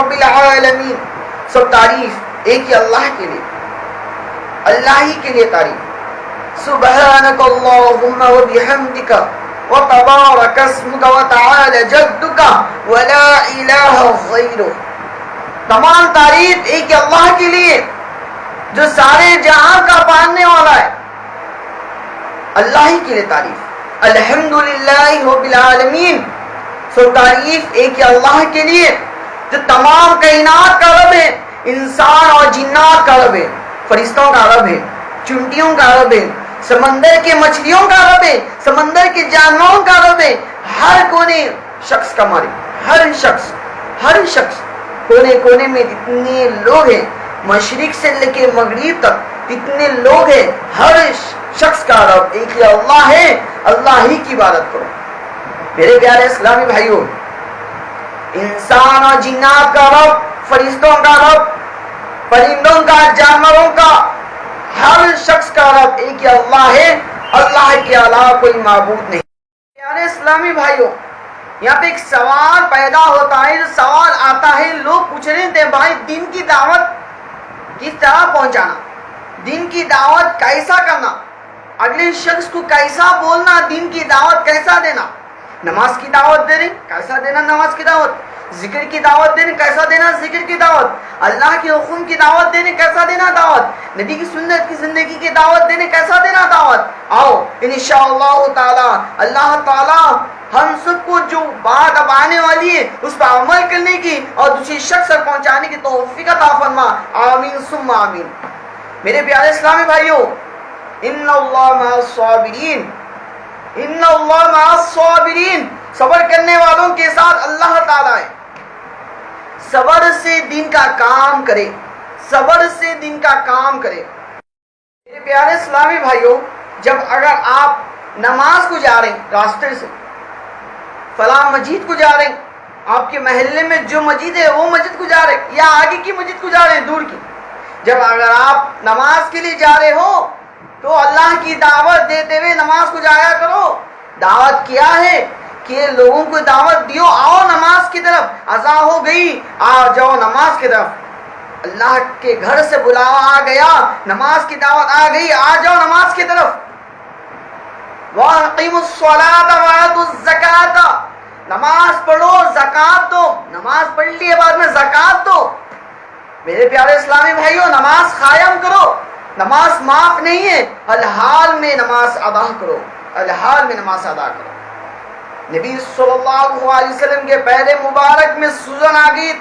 رب العالمین. سب تعریف ایک ہی اللہ کے لیے، اللہ ہی کے لیے تعریف. سبحانک اللہم و بحمدک وتبارک اسمک وتعالی جدک ولا الہ غیرک. تمام تعریف ایک ہی اللہ کے لیے جو سارے جہاں کا پالنے والا ہے. اللہ ہی کے لیے تعریف. الحمدللہ رب العالمین. سو تعریف ایک ہی اللہ کے لیے جو تمام کائنات کا رب ہے، انسان اور جنات کا رب ہے، فرشتوں کا رب ہے، چونٹیوں کا رب ہے، سمندر کے مچھلیوں کا رب ہے، سمندر کے جانوروں کا رب ہے، ہر کونے شخص کا مالک. ہر شخص کونے کونے میں جتنے لوگ ہیں، مشرق سے لے کے مغرب تک جتنے لوگ ہیں، ہر شخص کا رب ایک ہی اللہ ہے. اللہ ہی کی عبادت کرو. میرے پیارے اسلامی بھائیوں، انسان اور جنات کا رب، فرشتوں کا رب، پرندوں کا، جانوروں کا، ہر شخص کا رب ایک ہی اللہ ہے. اللہ کے علاوہ کوئی معبود نہیں. پیارے اسلامی بھائیوں، یہاں پہ ایک سوال پیدا ہوتا ہے. جو سوال آتا ہے، لوگ پوچھ رہے تھے بھائی دین کی دعوت کس طرح پہنچانا، دین کی دعوت کیسا کرنا، اگلے شخص کو کیسا بولنا، دین کی دعوت کیسا دینا. نماز کی دعوت دے رہے، کیسا دینا نماز کی دعوت. ذکر کی دعوت دینے، کیسا دینا ذکر کی دعوت. اللہ کے حکم کی دعوت دینے، کیسا دینا دعوت. نبی کی سنت کی زندگی کی دعوت دینے، کیسا دینا دعوت. آؤ انشاءاللہ تعالی اللہ تعالی ہم سب کو جو بات اب آنے والی ہے اس پر عمل کرنے کی اور دوسری شخص تک پہنچانے کی توفیق عطا فرما. آمین ثم آمین. میرے پیارے اسلامی بھائیوں، ان اللہ مع الصابرین، ان اللہ مع الصابرین. صبر کرنے والوں کے ساتھ اللہ تعالیٰ ہے. صبر سے دین کا کام کرے، صبر سے دین کا کام کرے. میرے پیارے اسلامی بھائیوں، جب اگر آپ نماز کو جا رہے ہیں، راستے سے فلاں مسجد کو جا رہے ہیں، آپ کے محلے میں جو مسجد ہے وہ مسجد کو جا رہے ہیں، یا آگے کی مسجد کو جا رہے ہیں، دور کی، جب اگر آپ نماز کے لیے جا رہے ہو تو اللہ کی دعوت دیتے ہوئے نماز کو جایا کرو. دعوت کیا ہے کہ لوگوں کو دعوت دیو، آؤ نماز کی طرف. اذان ہو گئی، آ جاؤ نماز کی طرف. اللہ کے گھر سے بلاوا آ گیا، نماز کی دعوت آ گئی، آ جاؤ نماز کی طرف. وَأَقِيمُوا الصَّلَاةَ وَآتُوا الزَّكَاةَ. نماز پڑھو، زکات دو. نماز پڑھ لیے بعد میں زکات دو. میرے پیارے اسلامی بھائیوں، نماز قائم کرو. نماز معاف نہیں ہے، الحال میں نماز ادا کرو، الحال میں نماز ادا کرو. نبی صلی اللہ علیہ وسلم کے پہلے مبارک میں سوزن آ گئی.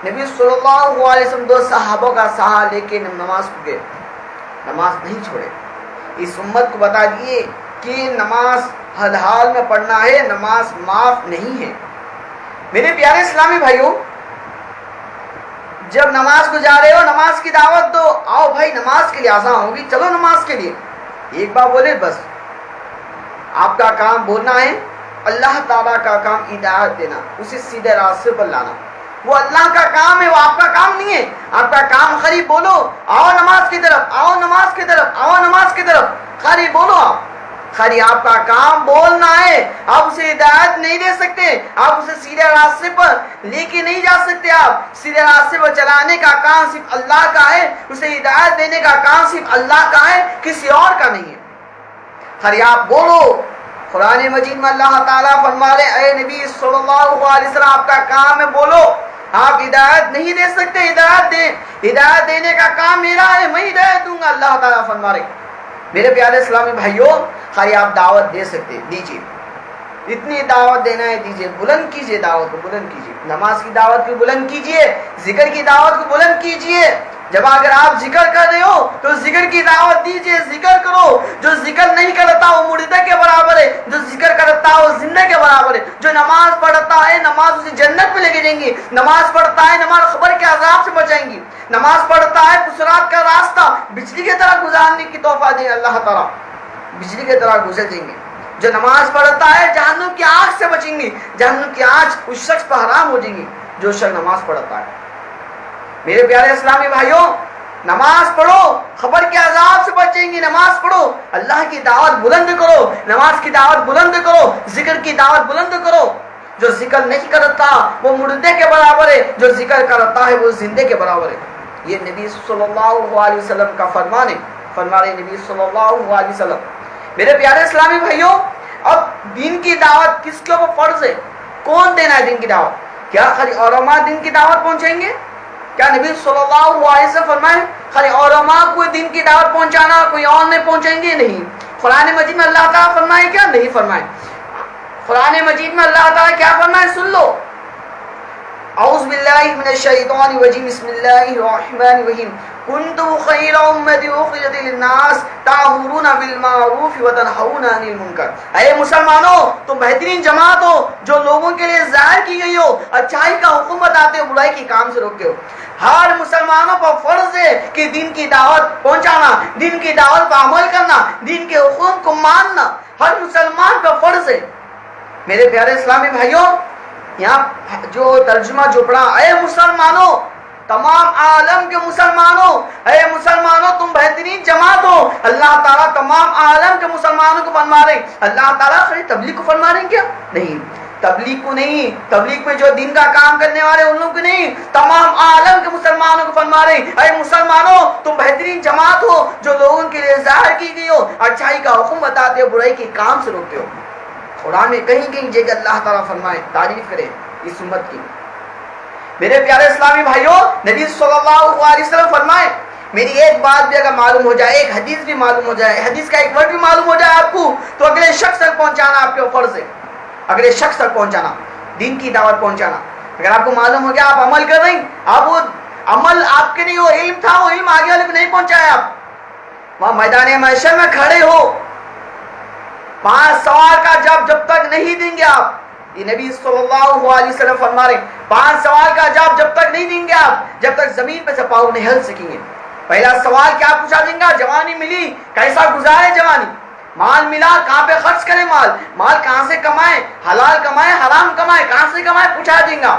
نبی صلی اللہ علیہ وسلم دو صحابوں کا سہارا لے کے نماز کو گئے، نماز نہیں چھوڑے. اس امت کو بتا دیے کہ نماز ہر حال میں پڑھنا ہے، نماز معاف نہیں ہے. میرے پیارے اسلامی بھائیوں، جب نماز کو جا رہے ہو نماز کی دعوت دو. آؤ بھائی نماز کے لیے آسان ہوگی، چلو نماز کے لیے. ایک بار بولے بس. آپ کا کام بولنا ہے، اللہ تعالیٰ کا کام ہدایت دینا، اسے سیدھے راستے پر لانا. وہ اللہ کا کام ہے، وہ آپ کا کام نہیں ہے. آپ کا کام خالی بولو آؤ نماز کی طرف، آؤ نماز کی طرف، آؤ نماز کی طرف. خالی بولو آپ، خالی آپ کا کام بولنا ہے. آپ اسے ہدایت نہیں دے سکتے، آپ اسے سیدھے راستے پر لے کے نہیں جا سکتے. آپ سیدھے راستے پر چلانے کا کام صرف اللہ کا ہے، اسے ہدایت دینے کا کام صرف اللہ کا ہے، کسی اور کا نہیں ہے. خالی آپ بولو. قرآن مجید میں اللہ تعالیٰ فرما رہے اے نبی صلی اللہ علیہ وسلم آپ کا کام ہے بولو. آپ ہدایت نہیں دے سکتے، ہدایت دینے کا کام میرا ہے، میں ہدایت دوں گا. اللہ تعالیٰ فرما رہے. میرے پیارے اسلامی بھائیوں، خالی آپ دعوت دے سکتے، دیجیے. اتنی دعوت دینا ہے دیجیے، بلند کیجیے، دعوت کو بلند کیجیے. نماز کی دعوت کو بلند کیجیے، ذکر کی دعوت کو بلند کیجیے. جب اگر آپ ذکر کر رہے ہو تو ذکر کی دعوت دیجیے، ذکر کرو. جو ذکر نہیں کرتا وہ مردے کے برابر ہے، جو ذکر کرتا ہے وہ زندہ کے برابر ہے. جو نماز پڑھتا ہے نماز اسے جنت میں لے کے جائیں گی. نماز پڑھتا ہے نماز خبر کے عذاب سے بچائیں گی. نماز پڑھتا ہے پسرات کا راستہ بجلی کی طرح گزارنے کی توفیق دیں اللہ تعالیٰ، بجلی کی طرح گزر جائیں گے. جو نماز پڑھتا ہے جہنم کی آگ سے بچیں گے، جہنم کی آگ اس شخص پر حرام ہو جائیں گی جو شخص نماز پڑھتا ہے. میرے پیارے اسلامی بھائیوں، نماز پڑھو، خبر کے عذاب سے بچیں گی. نماز پڑھو، اللہ کی دعوت بلند کرو، نماز کی دعوت بلند کرو، ذکر کی دعوت بلند کرو. جو ذکر نہیں کرتا وہ مردے کے برابر ہے، جو ذکر کرتا ہے وہ زندے کے برابر ہے۔ یہ نبی صلی اللہ علیہ وسلم کا فرمان ہے، فرمان نبی صلی اللہ علیہ وسلم۔ میرے پیارے اسلامی بھائیوں، اب دین کی دعوت کس کے اوپر فرض ہے؟ کون دینا ہے دین کی دعوت؟ کیا خالی علماء دین کی دعوت پہنچائیں گے؟ کیا نبی صلی اللہ علیہ وسلم فرمائے خالی علماء کو دین کی دعوت پہنچانا، کوئی اور نہیں پہنچائیں گے؟ نہیں۔ قرآن مجید میں اللہ تعالیٰ فرمائے کیا؟ نہیں فرمائے۔ قرآن مجید میں اللہ تعالیٰ کیا فرمائے؟ سن لو، اعوذ باللہ من الشیطان الرجیم، بسم اللہ الرحمن الرحیم، کنتم خیر امت اخرجت للناس تأمرون بالمعروف وتنہون عن المنکر۔ اے مسلمانوں، تم بہترین جماعت ہو جو لوگوں کے لیے ظاہر کی گئی ہو، اچھائی کا حکم بتاتے ہو، برائی کے کام سے روکتے ہو۔ ہر مسلمانوں پر فرض ہے کہ دین کی دعوت پہنچانا، دین کی دعوت پر عمل کرنا، دین کے حکم کو ماننا ہر مسلمان پر فرض ہے۔ میرے پیارے اسلامی بھائیوں، یہاں جو ترجمہ جو پڑھا، اے مسلمانوں، تمام عالم کے مسلمانوں، اے مسلمانوں تم بہترین جماعت ہو، اللہ تعالیٰ تمام عالم کے مسلمانوں کو فرما رہے ہیں۔ اللہ تعالیٰ خالی تبلیغ کو فرما رہے ہیں کیا؟ نہیں، تبلیغ کو نہیں، تبلیغ میں جو دین کا کام کرنے والے ان لوگوں کو نہیں، تمام عالم کے مسلمانوں کو فرما رہے ہیں، اے مسلمانوں تم بہترین جماعت ہو جو لوگوں کے لیے ظاہر کی گئی ہو، اچھائی کا حکم بتاتے ہو، برائی کے کام سے روکتے ہو۔ قرآن میں کہیں کہیں جگہ اللہ تعالیٰ فرمائے، تعریف کرے اس امت کی۔ میرے پیارے اسلامی بھائیوں، نبی صلی اللہ علیہ وسلم فرمائے، میری ایک بات بھی اگر معلوم ہو جائے، ایک حدیث بھی معلوم ہو جائے، حدیث کا ایک ورڈ بھی معلوم ہو جائے آپ کو، تو اگلے شخص تک پہنچانا آپ کے فرض ہے۔ اگلے شخص تک پہنچانا، دین کی دعوت پہنچانا۔ اگر آپ کو معلوم ہو گیا آپ عمل کر رہے ہیں، آپ وہ عمل آپ کے نہیں، وہ علم تھا، وہ علم آگے والے کو نہیں پہنچایا، آپ وہاں میدان محشر میں کھڑے ہو، 5 سوال کا جب تک نہیں دیں گے آپ، یہ نبی صلی اللہ علیہ وسلم فرما رہے ہیں، 5 سوال کا جب تک نہیں دیں گے آپ، جب تک زمین پہ سے پاؤں نہیں ہل سکیں گے۔ پہلا سوال کیا پوچھا دیں گا؟ جوانی ملی، کیسا گزارے جوانی؟ مال ملا، کہاں پہ خرچ کرے مال کہاں سے کمائے، حلال کمائے حرام کمائے، کہاں سے کمائے، پوچھا دیں گا۔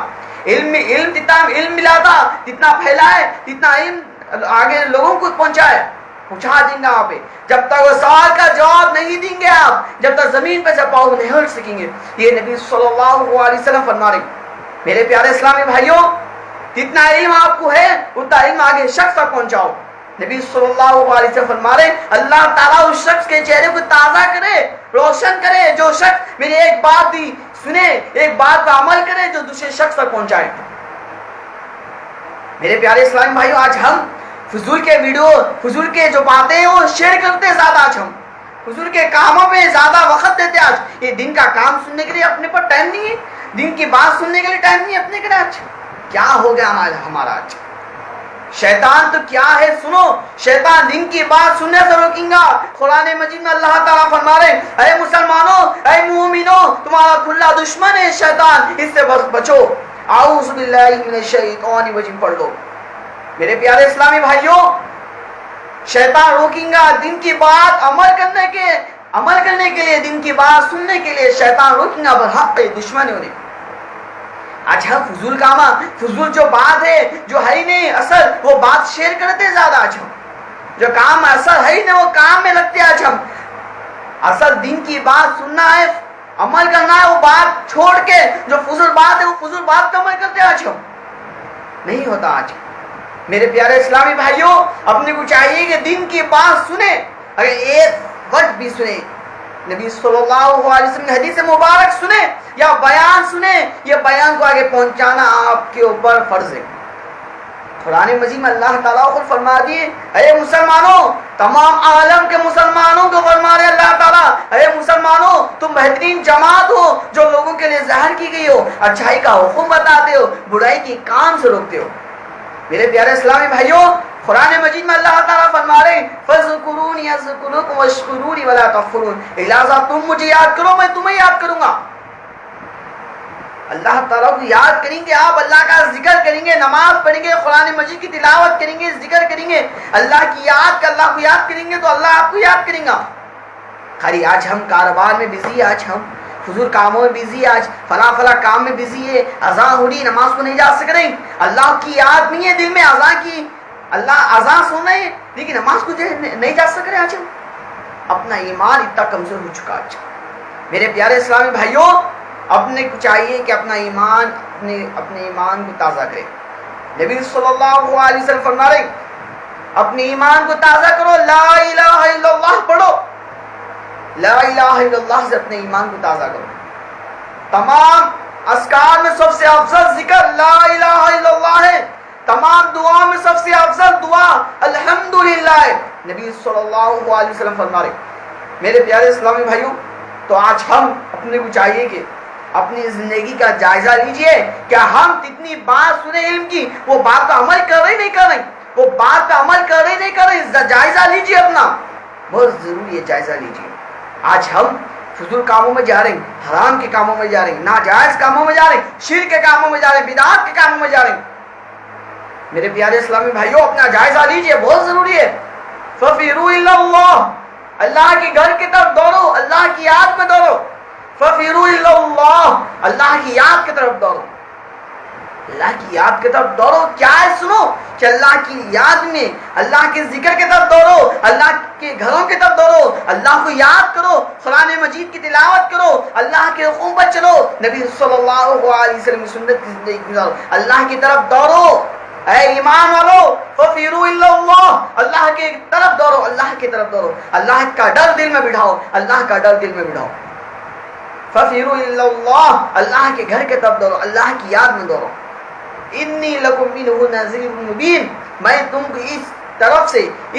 علم جتنا علم ملا تھا، جتنا پھیلائے، جتنا علم آگے لوگوں کو پہنچائے، پوچھا دیں گا آپ۔ جب تک وہ سوال کا جواب نہیں دیں گے آپ، جب تک زمین پہ سے پاؤں نہیں ہل سکیں گے۔ یہ نبی صلی اللہ علیہ وسلم فرما رہے۔ میرے پیارے اسلامی بھائیوں، جتنا علم آپ کو ہے اتنا علم آگے شخص تک پہنچاؤ۔ نبی صلی اللہ علیہ وسلم فرما رہے، اللہ تعالیٰ اس شخص کے چہرے کو تازہ کرے، روشن کرے، جو شخص میری ایک بات دی سنے، ایک بات پر عمل کرے، جو دوسرے شخص تک پہنچائے۔ میرے پیارے اسلامی بھائیوں، آج ہم فضول کے ویڈیو، فضول کے جو باتیں ہیں وہ شیئر کرتے ہیں زیادہ، آج ہم فضول کے کاموں پہ زیادہ وقت دیتے ہیں۔ آج یہ دن کا کام سننے کے لیے اپنے پر ٹائم نہیں ہے، دن کی بات سننے کے لیے ٹائم نہیں ہے اپنے کے لیے۔ آج کیا ہو گیا ہمارا؟ آج شیطان تو کیا ہے، سنو، شیطان دن کی بات سننے سے روکیں گا۔ قرآن مجید میں اللہ تعالیٰ فرما رہے، اے مسلمانوں، اے مومنوں، تمہارا کھلا دشمن ہے شیطان، اس سے بچو۔ اعوذ باللہ من الشیطان الرجیم پڑھ لو۔ میرے پیارے اسلامی بھائیوں، شیطان روکیں گا دن کی بات عمل کرنے کے لیے، دن کی بات سننے کے لیے شیطان روکیں گا، برحق دشمن ہونے۔ آج ہم فضول کامہ، فضول جو بات ہے جو ہے ہی نہیں اصل، وہ بات شیئر کرتے زیادہ۔ آج ہم جو کام اصل ہے ہی نہیں وہ کام میں لگتے۔ آج ہم اصل دن کی بات سننا ہے، عمل کرنا ہے، وہ بات چھوڑ کے جو فضول بات ہے وہ فضول بات کا عمل کرتے۔ آج ہم نہیں ہوتا۔ آج میرے پیارے اسلامی بھائیوں، اپنے کو چاہیے کہ دین کی بات سنیں، اگر ایک ورڈ بھی سنیں، نبی صلی اللہ علیہ وسلم کی حدیث مبارک سنیں یا بیان سنیں، یہ بیان کو آگے پہنچانا آپ کے اوپر فرض ہے۔ قرآن مجید میں اللہ تعالیٰ خود فرما دیے، اے مسلمانوں، تمام عالم کے مسلمانوں کو فرما رہے اللہ تعالیٰ، اے مسلمانوں تم بہترین جماعت ہو جو لوگوں کے لیے ظاہر کی گئی ہو، اچھائی کا حکم بتاتے ہو، برائی کی کام سے روکتے ہو۔ میرے پیارے اسلامی بھائیوں، قرآن مجید میں اللہ تعالیٰ فرما رہے، فَاذْكُرُونِي أَذْكُرْكُمْ وَاشْكُرُوا لِي وَلَا تَكْفُرُونِ، لہٰذا تم مجھے یاد کرو، میں تمہیں یاد کروں گا۔ اللہ تعالیٰ کو یاد کریں گے آپ، اللہ کا ذکر کریں گے، نماز پڑھیں گے، قرآن مجید کی تلاوت کریں گے، ذکر کریں گے، اللہ کی یاد کا اللہ کو یاد کریں گے تو اللہ آپ کو یاد کریں گا۔ خالی آج ہم کاروبار میں بزی، آج ہم فضول کاموں میں بزی، آج فلاں کام میں بزی ہے، اذان ہو رہی، نماز کو نہیں جا سک رہے، اللہ کی یاد نہیں ہے دل میں، اذان کی، اللہ اذان سن رہے ہیں لیکن نماز کو نہیں جا سک رہے۔ آج ہم اپنا ایمان اتنا کمزور ہو چکا۔ آج میرے پیارے اسلامی بھائیوں، اپنے کو چاہیے کہ اپنے ایمان کو تازہ کرے. نبی صلی اللہ علیہ وسلم فرما رہے اپنے ایمان کو تازہ کرو, لا الہ الا اللہ پڑھو, لا الہ الا اللہ سے اپنے ایمان کو تازہ کرو. تمام اذکار میں سب سے افضل ذکر لا الہ الا اللہ ہے. تمام دعا میں سب سے افضل دعا الحمدللہ ہے. نبی صلی اللہ علیہ وسلم فرما رہے میرے پیارے اسلامی بھائیوں, تو آج ہم اپنے کو چاہیے کہ اپنی زندگی کا جائزہ لیجئے. کیا ہم جتنی بات سنے علم کی وہ بات کا عمل کر رہے نہیں کر رہے, وہ بات کا عمل کر رہے نہیں کر رہے, جائزہ لیجئے اپنا, بہت ضروری ہے جائزہ لیجئے. آج ہم فضول کاموں میں جا رہے ہیں, حرام کے کاموں میں جا رہے ہیں, ناجائز کاموں میں جا رہے ہیں, شرک کے کاموں میں جا رہے ہیں, بدعات کے کاموں میں جا رہے ہیں. میرے پیارے اسلامی بھائیوں اپنا جائزہ لیجئے, بہت ضروری ہے. فَفِرُوا إِلَى اللَّهِ, اللہ کے گھر کی طرف دوڑو, اللہ کی یاد میں دوڑو. فَفِرُوا إِلَى اللَّهِ, اللہ کی یاد کی طرف دوڑو, اللہ کی یاد کی طرف دوڑو. کیا ہے سنو کہ اللہ کی یاد میں, اللہ کے ذکر کی طرف دوڑو, اللہ کے گھروں کی طرف دوڑو, اللہ کو یاد کرو, قرآن مجید کی تلاوت کرو, اللہ کے حکم پر چلو, نبی صلی اللہ علیہ وسلم کی سنت کی زندگی گزارو, اللہ کی طرف دوڑو. اے ایمان والو, فَفِرُوا إِلَى اللَّهِ, اللہ کی طرف دوڑو, اللہ کی طرف دوڑو. اللہ کا ڈر دل میں بٹھاؤ, اللہ کا ڈر دل میں بٹھاؤ. فَفِرُوا إِلَى اللَّهِ, اللہ کے گھر کی طرف دوڑو, اللہ کی یاد میں دوڑو. انی لکم منہ نذیر مبین, میں تم کو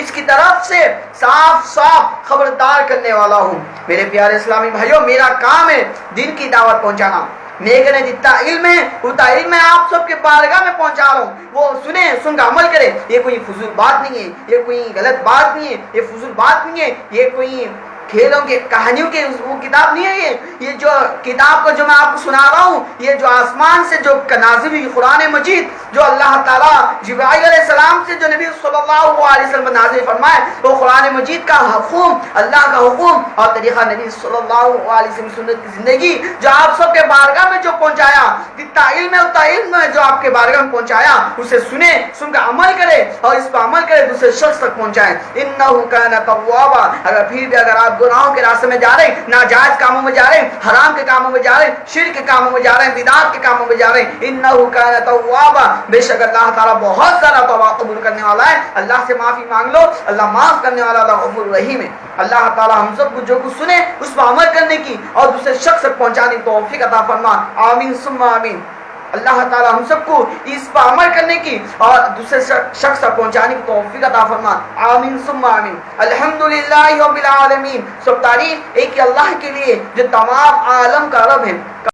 اس کی طرف سے صاف صاف خبردار کرنے والا ہوں. میرے پیارے اسلامی بھائیوں, میرا کام ہے دین کی دعوت پہنچانا. میرے نے جتنا علم ہے اتنا علم میں آپ سب کے بارگاہ میں پہنچا رہا ہوں. وہ سنیں, سن کر عمل کرے. یہ کوئی فضول بات نہیں ہے, یہ کوئی غلط بات نہیں ہے, یہ فضول بات نہیں ہے, یہ کوئی کھیلوں کے کہانیوں کے وہ کتاب نہیں ہے. یہ جو کتاب کو جو میں آپ کو سنا رہا ہوں, یہ جو آسمان سے جو نازل ہوئی قرآن مجید, جو اللہ تعالیٰ جبرائیل علیہ السلام سے جو نبی صلی اللہ علیہ وسلم نازل فرمائے, وہ قرآن مجید کا حکم, اللہ کا حکم اور طریقہ نبی صلی اللہ علیہ وسلم سنت کی زندگی جو آپ سب کے بارگاہ میں جو پہنچایا, جتنا علم ہے اتنا علم ہے جو آپ کے بارگاہ میں پہنچایا, اسے سنے, سن کر عمل کرے اور اس پر عمل کرے, دوسرے شخص تک پہنچائے. انہ کان توابا, اگر پھر بھی اگر آپ گناہوں کے راستے میں جا رہے ہیں, ناجائز کاموں میں جا رہے ہیں, حرام کے کاموں میں جا رہے ہیں, شرک کے کاموں میں جا رہے ہیں, بدعات کے کاموں میں جا رہے ہیں, انہ کان توابا, بے شک اللہ تعالیٰ بہت سارا توبہ قبول کرنے والا ہے. اللہ سے معافی مانگ لو, اللہ معاف کرنے والا, اللہ غفور رحیم ہے. اللہ تعالیٰ ہم سب کو جو کچھ سنے اس پر عمل کرنے کی اور دوسرے شخص تک پہنچانے کی توفیق عطا فرما. آمین ثم آمین. اللہ تعالیٰ ہم سب کو اس پر عمل کرنے کی اور دوسرے شخص تک پہنچانے کی توفیق عطا فرما. آمین ثم آمین. الحمدللہ رب العالمین. سب تعریف ایک اللہ کے لیے جو تمام عالم کا رب ہے.